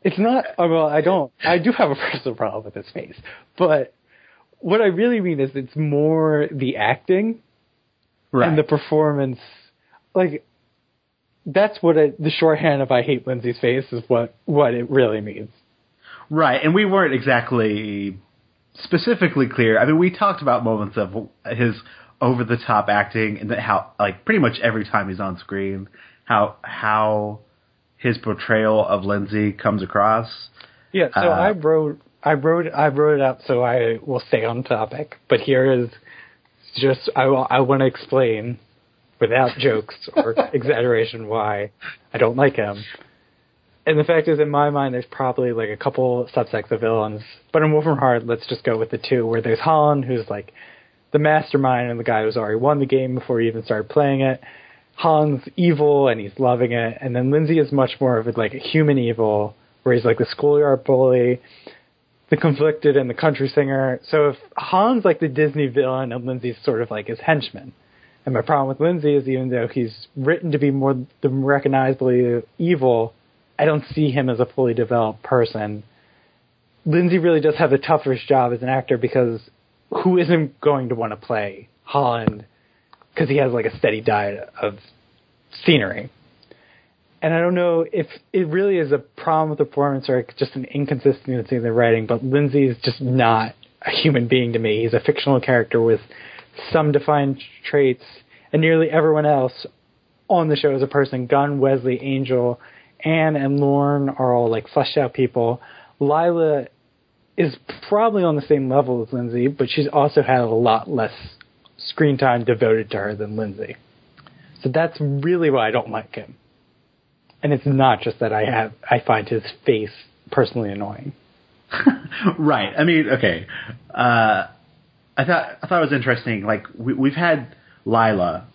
it's not, I do have a personal problem with his face, but what I really mean is it's more the acting and the performance. That's what the shorthand of I hate Lindsay's face is what it really means. Right, and we weren't exactly specifically clear. I mean, we talked about moments of his over the top acting, and how like pretty much every time he's on screen, how his portrayal of Lindsay comes across. Yeah, so I wrote it out so I will stay on topic. But here is just I want to explain without jokes or exaggeration why I don't like him. And the fact is, in my mind, there's probably like a couple subsects of villains. But in Wolfram Hart, let's just go with the two, where there's Holland, who's like the mastermind and the guy who's already won the game before he even started playing it. Holland's evil and he's loving it. And then Lindsay is much more of like a human evil, where he's like the schoolyard bully, the conflicted, and the country singer. So if Holland's like the Disney villain and Lindsay's sort of like his henchman. And my problem with Lindsay is, even though he's written to be more than recognizably evil, I don't see him as a fully developed person. Lindsay really does have the toughest job as an actor, because who isn't going to want to play Holland because he has like a steady diet of scenery? And I don't know if it really is a problem with the performance or just an inconsistency in the writing, but Lindsay is just not a human being to me. He's a fictional character with some defined traits, and nearly everyone else on the show is a person. Gunn, Wesley, Angel, Anne, and Lorne are all like fleshed out people. Lila is probably on the same level as Lindsay, but she's also had a lot less screen time devoted to her than Lindsay. So that's really why I don't like him. And it's not just that I find his face personally annoying. Right. I mean, okay. I thought it was interesting. Like we've had Lila,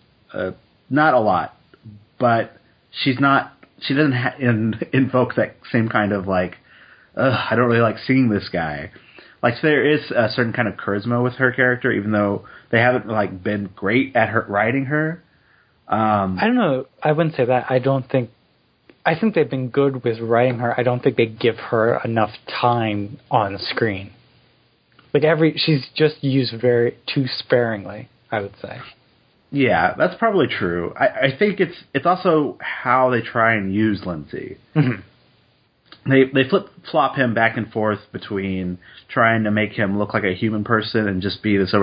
not a lot, but she doesn't invoke that same kind of like, I don't really like seeing this guy. Like, so there is a certain kind of charisma with her character, even though they haven't like been great at her writing her. I don't know. I wouldn't say that. I think they've been good with writing her. I don't think they give her enough time on screen. Like she's just used too sparingly, I would say. Yeah, that's probably true. I think it's also how they try and use Lindsay. Mm-hmm. They flip-flop him back and forth between trying to make him look like a human person and just be this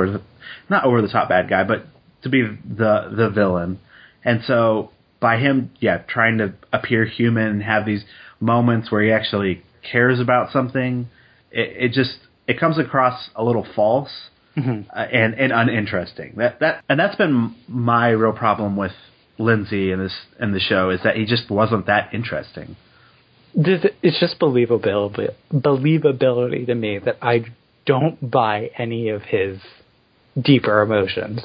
not over-the-top bad guy, but to be the villain. And so by him, trying to appear human and have these moments where he actually cares about something, it comes across a little false. Mm-hmm. And uninteresting. That's been my real problem with Lindsay in the show, is that he just wasn't that interesting. It's just believability to me that I don't buy any of his deeper emotions,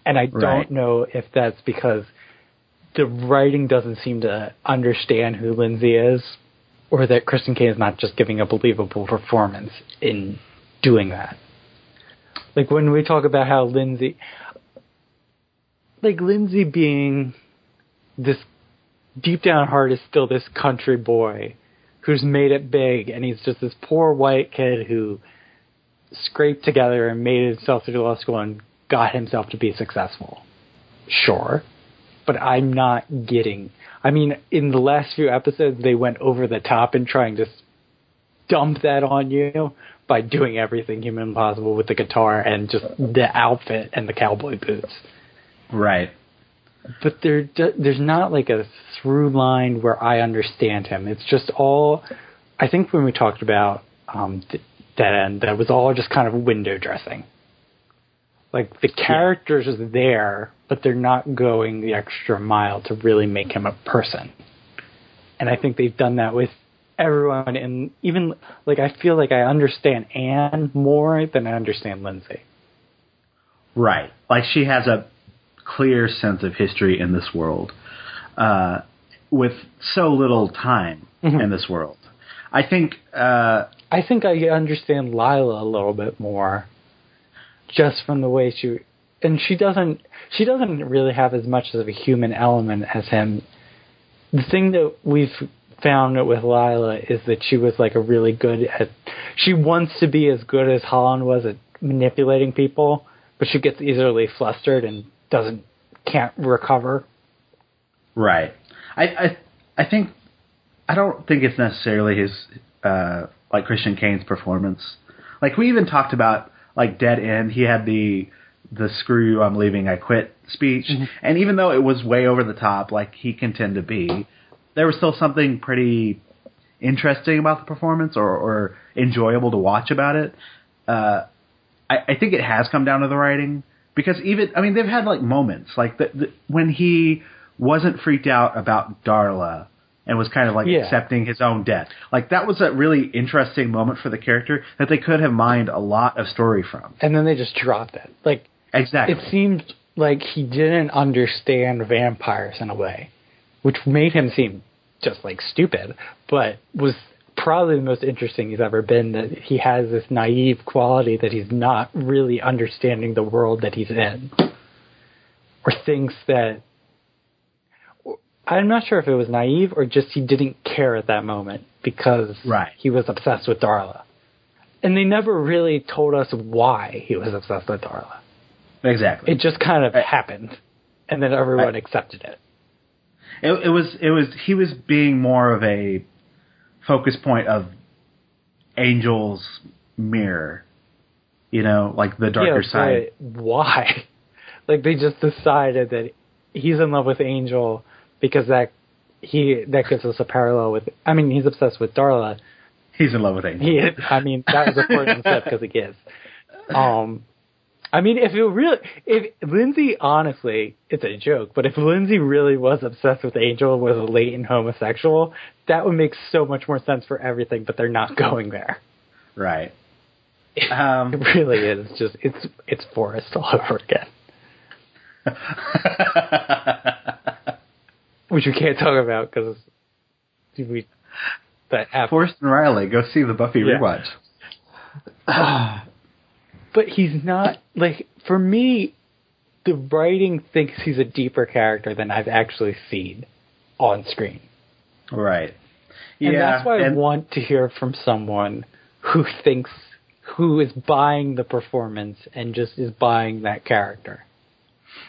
and I don't know if that's because the writing doesn't seem to understand who Lindsay is, or that Kristen Kane is not just giving a believable performance in doing that. Like when we talk about how Lindsay being this deep down heart is still this country boy who's made it big, and he's just this poor white kid who scraped together and made himself through law school and got himself to be successful. Sure. But I'm not getting... I mean, in the last few episodes, they went over the top in trying to dump that on you by doing everything humanly possible with the guitar and just the outfit and the cowboy boots. Right. But there's not like a through line where I understand him. It's just all... I think when we talked about Dead End, that was all just kind of window dressing. Like, the characters are there, but they're not going the extra mile to really make him a person. And I think they've done that with everyone, and even, like, I feel like I understand Anne more than I understand Lindsay. Right. Like, she has a clear sense of history in this world, with so little time in this world. I think I understand Lila a little bit more, just from the way she doesn't really have as much of a human element as him. The thing that we've found with Lila is that she was like she wants to be as good as Holland was at manipulating people, but she gets easily flustered and can't recover. Right. I don't think it's necessarily his like Christian Kane's performance. Like we even talked about like Dead End, he had the the "screw you, I'm leaving, I quit" speech. Mm-hmm. And even though it was way over the top, like he can tend to be, there was still something pretty interesting about the performance or enjoyable to watch about it. I think it has come down to the writing, because they've had like moments like when he wasn't freaked out about Darla and was kind of like accepting his own death. Like that was a really interesting moment for the character that they could have mined a lot of story from. And then they just dropped it. Like exactly. It seemed like he didn't understand vampires in a way, which made him seem just like stupid, but was probably the most interesting he's ever been, that he has this naive quality that he's not really understanding the world that he's in, or thinks that, I'm not sure if it was naive or just he didn't care at that moment because he was obsessed with Darla. And they never really told us why he was obsessed with Darla. Exactly. It just kind of happened, and then everyone accepted it. He was being more of a focus point of Angel's mirror, like the darker side. Why? Like they just decided that he's in love with Angel because that gives us a parallel with. I mean, he's obsessed with Darla. He's in love with Angel. That was a important step because he is. If Lindsay, honestly, it's a joke, but if Lindsay really was obsessed with Angel, was a latent homosexual, that would make so much more sense for everything, but they're not going there. Right. It really is. Just, it's Forrest all over again. Which we can't talk about because Forrest and Riley, go see the Buffy rewatch. But he's not, like, for me, the writing thinks he's a deeper character than I've actually seen on screen. Right. And that's why I want to hear from someone who is buying the performance and just is buying that character.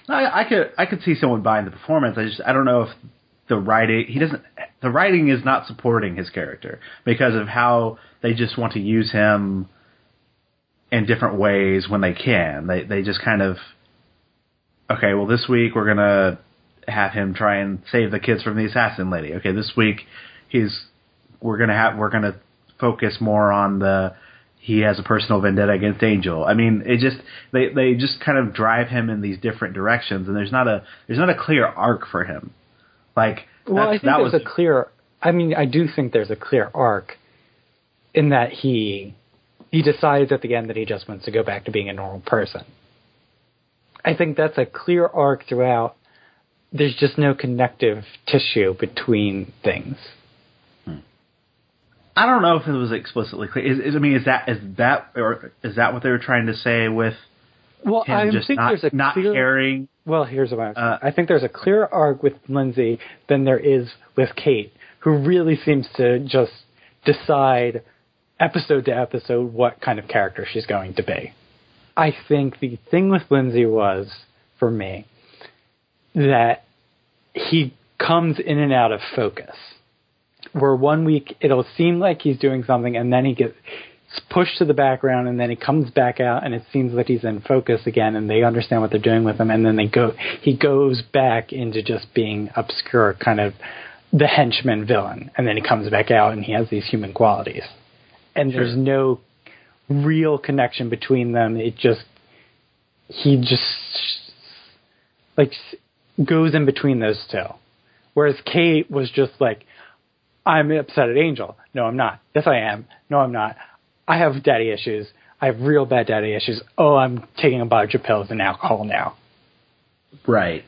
I could see someone buying the performance. I don't know if the writing is not supporting his character because of how they just want to use him in different ways when they can. They just kind of, okay, well this week we're gonna have him try and save the kids from the assassin lady. Okay, this week we're gonna focus more on he has a personal vendetta against Angel. I mean, they just kind of drive him in these different directions, and there's not a clear arc for him. Like, I do think there's a clear arc in that he decides at the end that he just wants to go back to being a normal person. I think that's a clear arc throughout. There's just no connective tissue between things. I don't know if it was explicitly clear. Is that what they were trying to say with him just not caring? Well, here's what I'm saying. I think there's a clearer arc with Lindsay than there is with Kate, who really seems to just decide episode to episode what kind of character she's going to be. I think the thing with Lindsay was, for me, that he comes in and out of focus. Where one week it'll seem like he's doing something and then he gets pushed to the background and then he comes back out and it seems like he's in focus again and they understand what they're doing with him, and then he goes back into just being obscure, kind of the henchman villain, and then he comes back out and he has these human qualities. And there's no real connection between them. He just like goes in between those two. Whereas Kate was just like, I'm upset at Angel. No, I'm not. Yes, I am. No, I'm not. I have daddy issues. I have real bad daddy issues. Oh, I'm taking a bunch of pills and alcohol now. Right.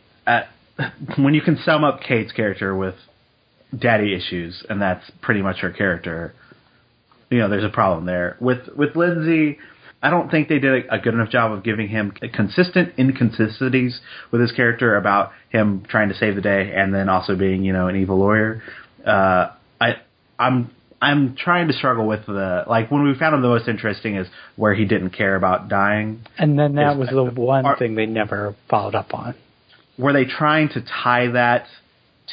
When you can sum up Kate's character with daddy issues, and that's pretty much her character, there's a problem there. With Lindsay, I don't think they did a good enough job of giving him consistent inconsistencies with his character about him trying to save the day and then also being, an evil lawyer. I'm trying to struggle with when we found him the most interesting is where he didn't care about dying. And then that was the one thing they never followed up on. Were they trying to tie that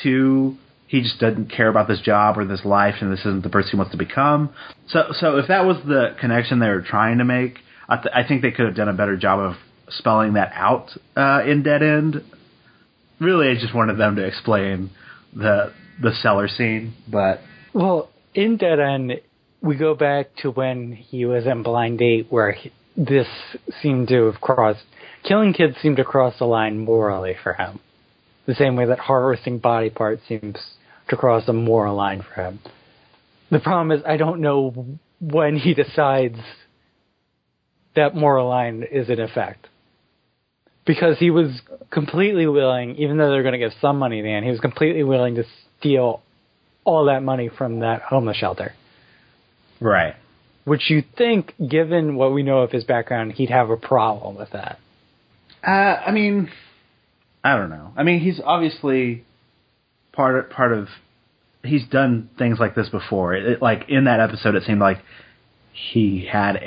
to he just doesn't care about this job or this life and this isn't the person he wants to become? So if that was the connection they were trying to make, I think they could have done a better job of spelling that out in Dead End. Really, I just wanted them to explain the cellar scene, but... Well, in Dead End, we go back to when he was in Blind Date, where this seemed to have crossed... Killing kids seemed to cross the line morally for him. The same way that harvesting body parts seems to cross a moral line for him. The problem is, I don't know when he decides that moral line is in effect. Because he was completely willing, even though they're going to give some money to the end, he was completely willing to steal all that money from that homeless shelter. Right. Which you'd think, given what we know of his background, he'd have a problem with that. I mean, I don't know. I mean, he's obviously part of... He's done things like this before. Like, in that episode, it seemed like he had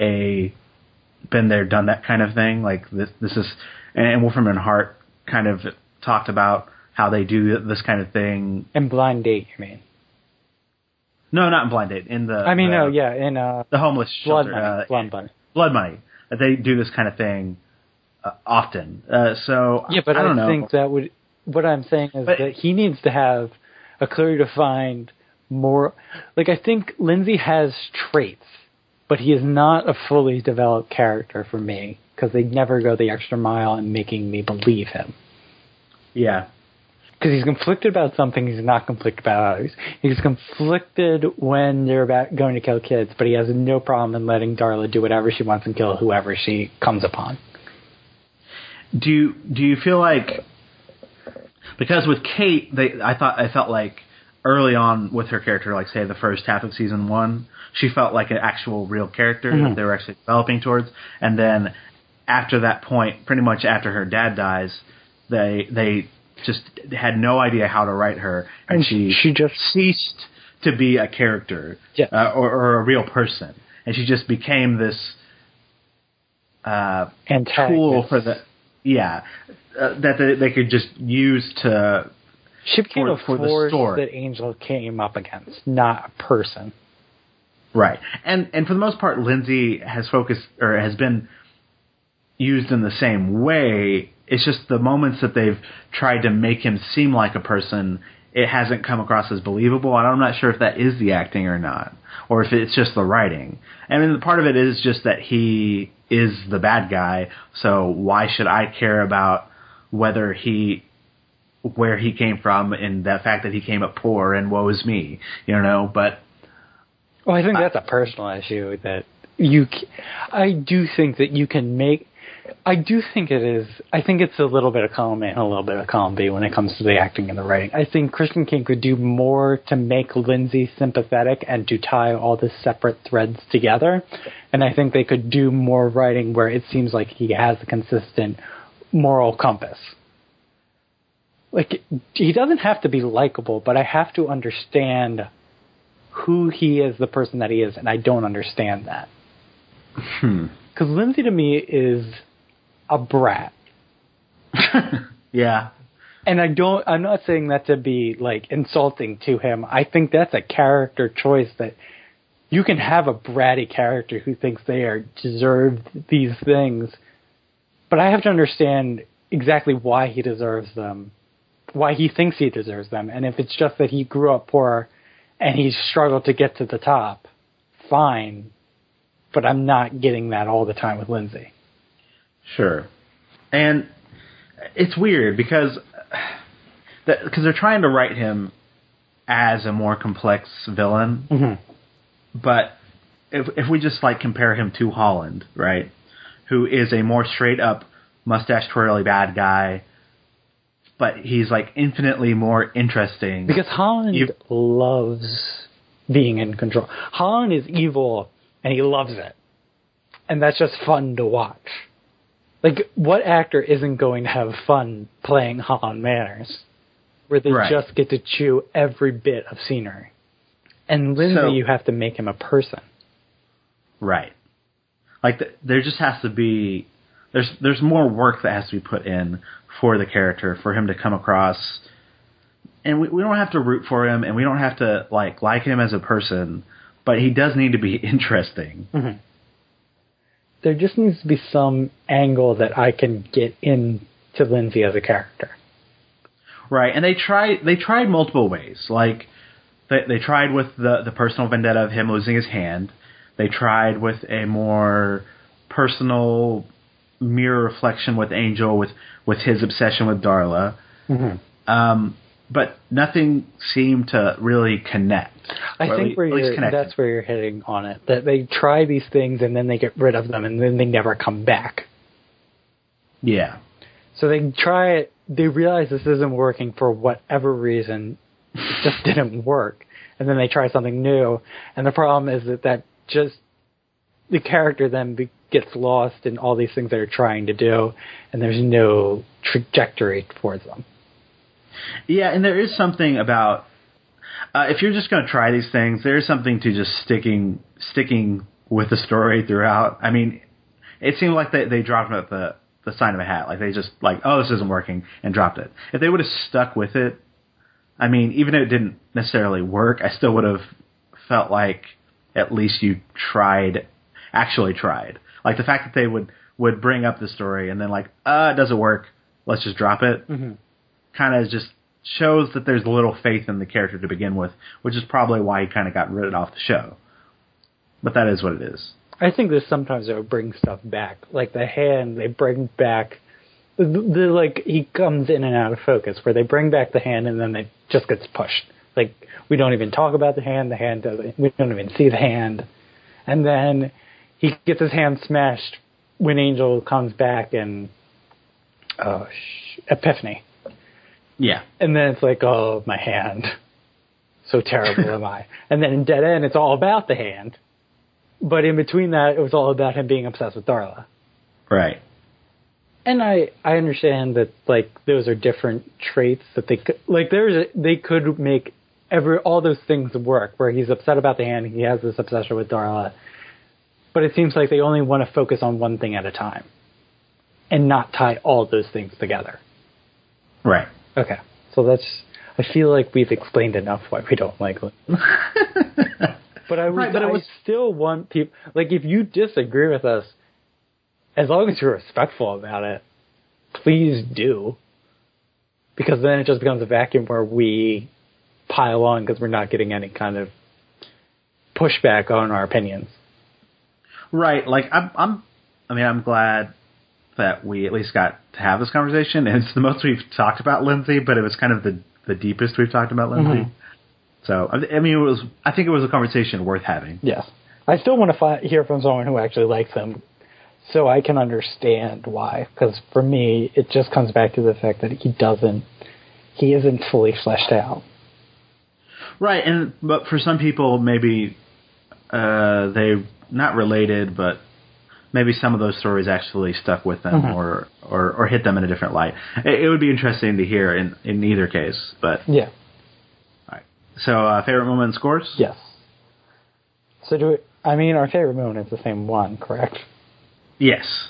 been there, done that kind of thing. Like, this is... And Wolfram and Hart kind of talked about how they do this kind of thing. In Blind Date, you mean? No, not in Blind Date. In the... in... the homeless Blood shelter. Money. Blood Money. That they do this kind of thing often. So, yeah, but I don't know. Think that would... What I'm saying is that he needs to have a clearly defined more... Like, I think Lindsay has traits, but he is not a fully developed character for me, because they never go the extra mile in making me believe him. Yeah. Because he's conflicted about something, he's not conflicted about others. He's conflicted when they're about going to kill kids, but he has no problem in letting Darla do whatever she wants and kill whoever she comes upon. Do you feel like... Because with Kate, I felt like early on with her character, like say the first half of season 1, she felt like an actual real character that they were actually developing towards. And then after that point, pretty much after her dad dies, they just had no idea how to write her, and she just ceased to be a character or a real person, and she just became this tool for the that they could just use to. She became a for force the story that Angel came up against, not a person. Right, and for the most part, Lindsay has focused or has been used in the same way. It's just the moments that they've tried to make him seem like a person, it hasn't come across as believable. And I'm not sure if that is the acting or not, or if it's just the writing. I mean, part of it is just that he is the bad guy, so why should I care about where he came from and the fact that he came up poor and woe is me, but... Well, I think that's a personal issue that I do think that you can make... I do think it is... I think it's a little bit of column A and a little bit of column B when it comes to the acting and the writing. I think Kristen King could do more to make Lindsay sympathetic and to tie all the separate threads together. And I think they could do more writing where it seems like he has a consistent moral compass. Like, he doesn't have to be likable, but I have to understand who he is, the person that he is, and I don't understand that. Because Lindsay to me is a brat. Yeah. And I'm not saying that to be like insulting to him. I think that's a character choice, that you can have a bratty character who thinks they deserve these things, but I have to understand exactly why he deserves them, why he thinks he deserves them. And if it's just that he grew up poor and he struggled to get to the top, fine. But I'm not getting that all the time with Lindsay. Sure. And it's weird because they're trying to write him as a more complex villain. Mm-hmm. But if we just compare him to Holland, right, who is a more straight up mustache twirly bad guy, but he's infinitely more interesting. Because Holland loves being in control. Holland is evil and he loves it. And that's just fun to watch. What actor isn't going to have fun playing Holland Manners, where they just get to chew every bit of scenery? And Lindsay, you have to make him a person. Right. There just has to be... There's more work that has to be put in for the character, for him to come across... And we don't have to root for him, and we don't have to like him as a person, but he does need to be interesting. Mm-hmm. there just needs to be some angle that I can get into Lindsay as a character. Right, and they tried multiple ways. Like, they tried with the personal vendetta of him losing his hand. They tried with a more personal mirror reflection with Angel, with his obsession with Darla. Mm-hmm. But nothing seemed to really connect. I think that's where you're hitting on it. That they try these things and then they get rid of them and then they never come back. Yeah. So they try it. They realize this isn't working for whatever reason. It just didn't work. And then they try something new. And the problem is that just the character then gets lost in all these things they're trying to do. And there's no trajectory towards them. Yeah, and there is something about if you're just going to try these things, there is something to just sticking with the story throughout. I mean, it seemed like they dropped it at the sign of a hat. Like, they just, like, oh, this isn't working, and dropped it. If they would have stuck with it, I mean, even if it didn't necessarily work, I still would have felt like at least you actually tried. Like, the fact that they would bring up the story and then, like, it doesn't work, let's just drop it. Mm-hmm. Kind of just shows that there's little faith in the character to begin with, which is probably why he kind of got rid off the show. But that is what it is. I think that sometimes they would bring stuff back. Like the hand, they bring back... like, he comes in and out of focus, where they bring back the hand and then it just gets pushed. Like, we don't even talk about the hand doesn't... We don't even see the hand. And then he gets his hand smashed when Angel comes back and... Epiphany. Yeah. And then it's like, oh, my hand. So terrible am I. And then in Dead End, it's all about the hand. But in between that, it was all about him being obsessed with Darla. Right. And I understand that, like, those are different traits that they could... Like, they could make all those things work, where he's upset about the hand, he has this obsession with Darla. But it seems like they only want to focus on one thing at a time. And not tie all those things together. Right. Okay, so I feel like we've explained enough why we don't like it. But I still want people... Like, if you disagree with us, as long as you're respectful about it, please do. Because then it just becomes a vacuum where we pile on because we're not getting any kind of pushback on our opinions. Right, like, I'm glad that we at least got to have this conversation. And it's the most we've talked about Lindsay, but it was kind of the deepest we've talked about Lindsay. Mm-hmm. So, I mean, I think it was a conversation worth having. Yes. I still want to hear from someone who actually likes him so I can understand why. Because for me, it just comes back to the fact that he isn't fully fleshed out. Right. But for some people, maybe they're not related, but maybe some of those stories actually stuck with them, mm-hmm. or hit them in a different light. It would be interesting to hear in either case. But yeah. All right. So favorite moment and scores? Yes. So our favorite moment is the same one, correct? Yes.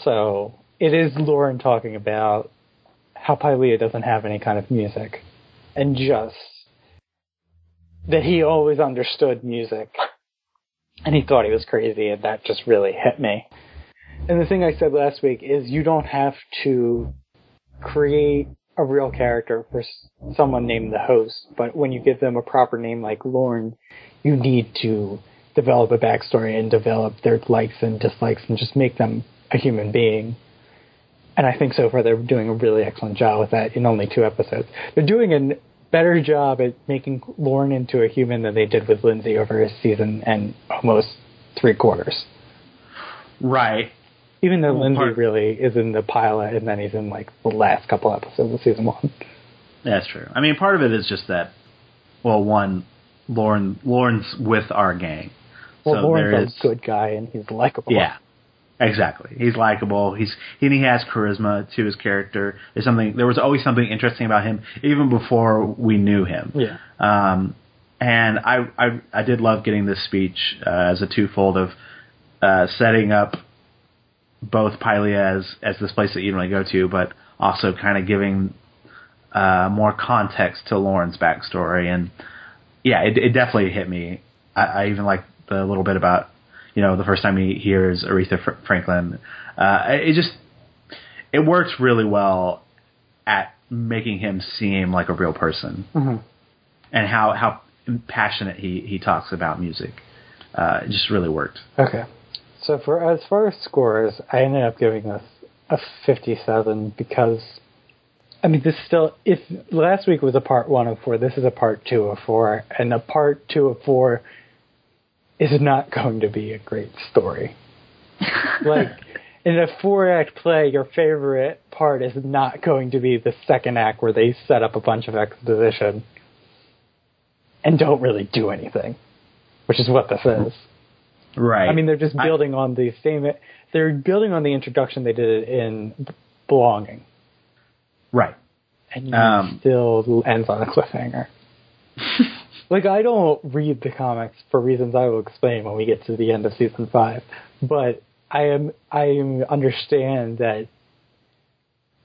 So it is Lauren talking about how Pylea doesn't have any kind of music, and just that he always understood music. And he thought he was crazy, and that just really hit me. And the thing I said last week is you don't have to create a real character for someone named the host, but when you give them a proper name like Lorne, you need to develop a backstory and develop their likes and dislikes and just make them a human being. And I think so far they're doing a really excellent job with that in only 2 episodes. They're doing a better job at making Lorne into a human than they did with Lindsay over a season and almost 3/4. Right. Even though Lindsay really is in the pilot and then he's in like the last couple episodes of season 1. That's true. I mean, part of it is just that, well, one, Lorne's with our gang. Well, so Lorne's a good guy and he's likable. Yeah. Exactly. He's likable. He has charisma to his character. There was always something interesting about him, even before we knew him. Yeah. And I did love getting this speech as a twofold of setting up both Pylea as this place that you normally go to, but also kind of giving more context to Lauren's backstory. And yeah, it definitely hit me. I even like the little bit about the first time he hears Aretha Franklin. It works really well at making him seem like a real person, and how passionate he talks about music. It just really worked. Okay, so as far as scores, I ended up giving this a 57 because, I mean, this still, if last week was a part 1 of 4, this is a part 2 of 4, and a part 2 of 4 is not going to be a great story. Like, in a 4-act play, your favorite part is not going to be the second act where they set up a bunch of exposition and don't really do anything, which is what this is. Right. I mean, they're just building on the same... They're building on the introduction they did in Belonging. Right. And still ends on a cliffhanger. Like, I don't read the comics for reasons I will explain when we get to the end of season 5, but I understand that.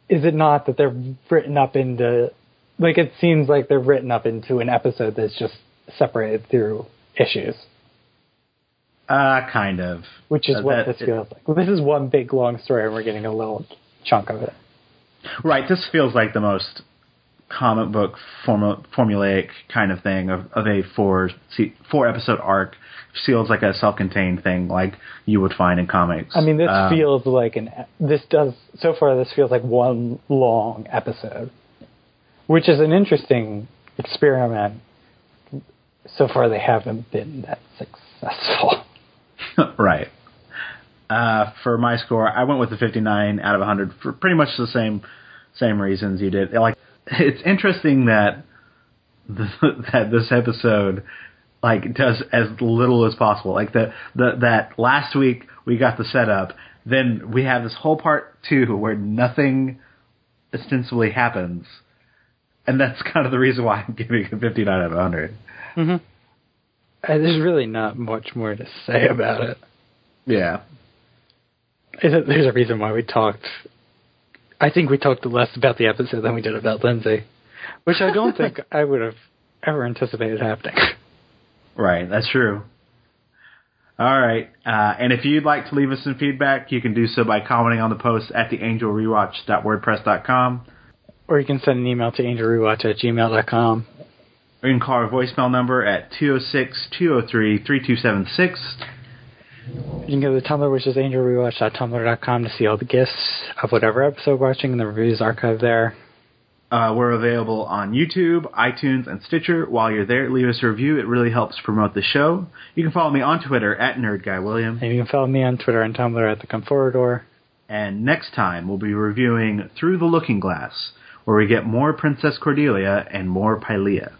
Is it not that they're written up into, like, it seems like they're written up into an episode that's just separated through issues. Kind of. Which is what this feels like. Well, this is one big long story, and we're getting a little chunk of it. Right. This feels like the most comic book formulaic kind of thing of a 4-episode arc. Feels like a self-contained thing, like you would find in comics. I mean, this feels like so far this feels like one long episode, which is an interesting experiment. So far, they haven't been that successful. Right. For my score, I went with the 59 out of 100 for pretty much the same reasons you did. Like, it's interesting that that this episode does as little as possible. Like that last week we got the setup, then we have this whole part 2 where nothing ostensibly happens, and that's kind of the reason why I'm giving it 59 out of 100. Mm-hmm. There's really not much more to say about it. Yeah. There's a reason why we talked. I think we talked less about the episode than we did about Lindsay, which I don't think I would have ever anticipated happening. Right, that's true. All right, and if you'd like to leave us some feedback, you can do so by commenting on the post at theangelrewatch.wordpress.com. Or you can send an email to angelrewatch@gmail.com. Or you can call our voicemail number at 206-203-3276. You can go to the Tumblr, which is angelrewatch.tumblr.com, to see all the gifs of whatever episode we're watching, and the reviews archived there. We're available on YouTube, iTunes, and Stitcher. While you're there, leave us a review. It really helps promote the show. You can follow me on Twitter at NerdGuyWilliam. And you can follow me on Twitter and Tumblr at TheComfortador. And next time, we'll be reviewing Through the Looking Glass, where we get more Princess Cordelia and more Pylea.